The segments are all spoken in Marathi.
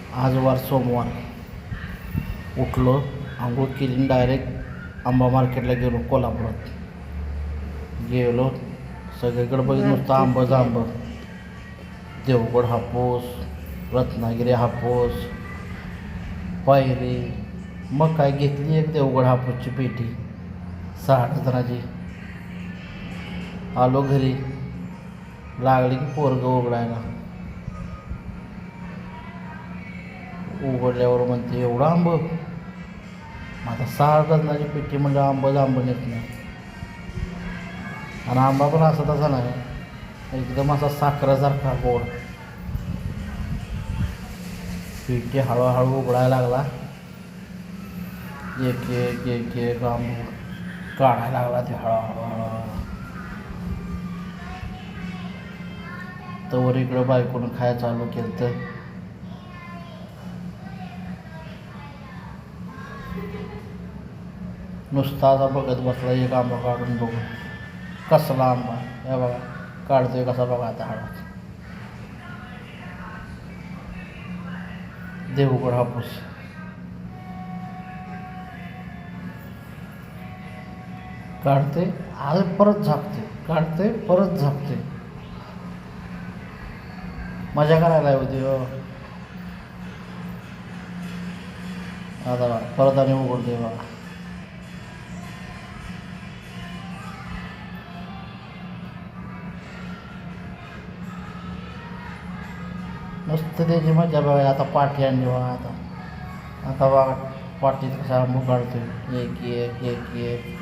आज वार सोमवार. उठलो, आंघोळ केली, डायरेक्ट आंबा मार्केटला गेलो. कोल्हापुरात गेलो, सगळीकडे बघितलं नुसतं आंबंच आंबं. देवगड हापूस, रत्नागिरी हापूस, पायरी. मग काय घेतली एक देवगड हापूसची पेटी 6 डझनाची. आलो घरी, लागली की पोरगं उघडायला. उघडल्यावर म्हणते एवढं आंब. आता 6 डझनाची पेटी म्हणजे आंबंच आंबं नेत नाही. आणि आंबा पण असा तसा नाही, एकदम असा साखरेसारखा गोड. पेटी हळूहळू उघडायला लागला. एक एक एक एक आंबा काढायला लागला ते हळूहळू. तवर इकडं बायकोनं खायला चालू केलं. तर नुसता असा बघत बसला, एक आंबा काढून बघून. कसला आंबा, हे बघा काढतोय कसा बघा आता हळू. देवगड हापूस. काढते, आज परत झाकते, काढते, परत झाकते. मजा करायला होती हो. आता परत आणि उघडते बघा. नुसतं त्याची मजा बघा. आता पाठी आणली बघा. आता बघा पाठीत कसा आंबू काढतोय, एक एक एक एक.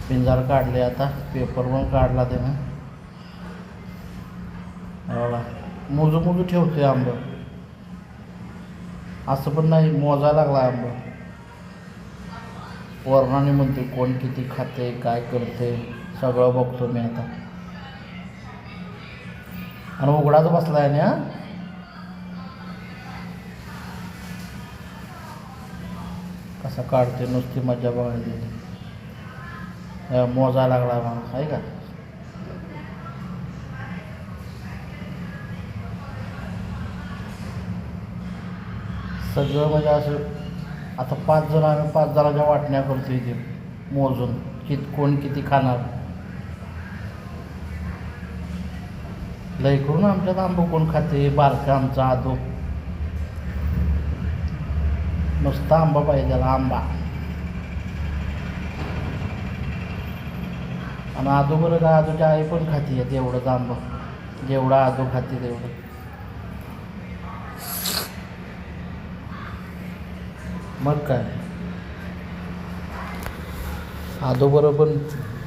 पिंजार काढले, आता पेपर पण काढला त्यानं. बघा मोजू ठेवतोय आंब. असं पण नाही, मोजायला लागला आंब. वर्णाने म्हणते कोण किती खाते, काय करते, सगळं बघतो मी आता. आणि उघडाच बसलाय ना. कसा काढते, नुसती मजा बघायची. मोजायला लागला मला, आहे का. सगळं म्हणजे असं. आता 5 जण, आम्ही 5 जणांच्या वाटण्या करतो इथे मोजून, कोण किती खाणार. लय करून आमच्यात आंबं कोण खाते. बारका आमचा आदू, नुसता आंबा पाहिजे त्याला, आंबा. आणि आदू बरं का, आदूच्या आई पण खाते तेवढंच आंबं, जेवढं आदू खाते तेवढं. मग काय, आदू बरोबर पण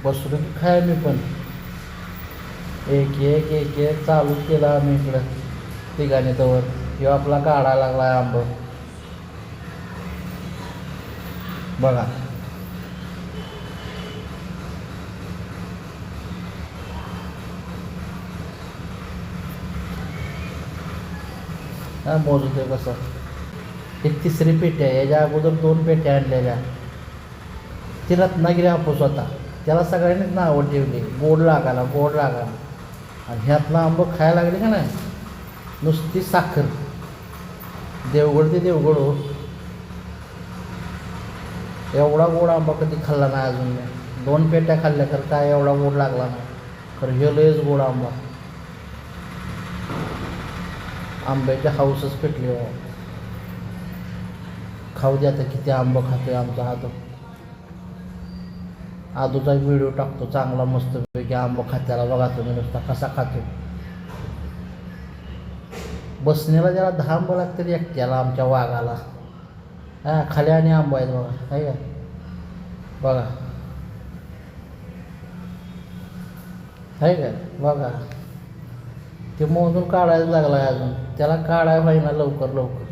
बसलो की खाय मी पण. एक एक एक एक चालू केला आम्ही इकडं तिघांनी. तवर किंवा आपला काढायला लागला आंब बघा. हा मोजतोय कसं. ही 3री पेटी आहे. याच्या अगोदर 2 पेट्या आणलेल्या. ती रत्नागिरी हापूस होता, त्याला सगळ्यांनीच नावं ठेवली, गोड लागायला, गोड लागायला. आणि ह्यातला आंबं खायला लागले का नाही, नुसती साखर. देवगड ते देवगड हो. एवढा गोड आंबा कधी खाल्ला नाही अजून मी. 2 पेट्या खाल्ल्या तर काय एवढा गोड लागला नाही. तर हे लयच गोड आंबा. आंब्याची हाऊसच पेटली हो. खाऊ द्या आता, किती आंबा खातोय आमचा आदू. आदूचा एक व्हिडिओ टाकतो चांगला मस्तपैकी आंबा खात्याला, बघा तुम्ही नुसता कसा खातो. बसण्याला ज्याला 10 आंबं लागतात एकट्याला आमच्या वाघाला. हां खाली आणि आंबा आहेत बघा, आहे का बघा, आहे का बघा. ते मोजून काढायला लागला अजून, त्याला काढायला पाहिजे ना लवकर लवकर.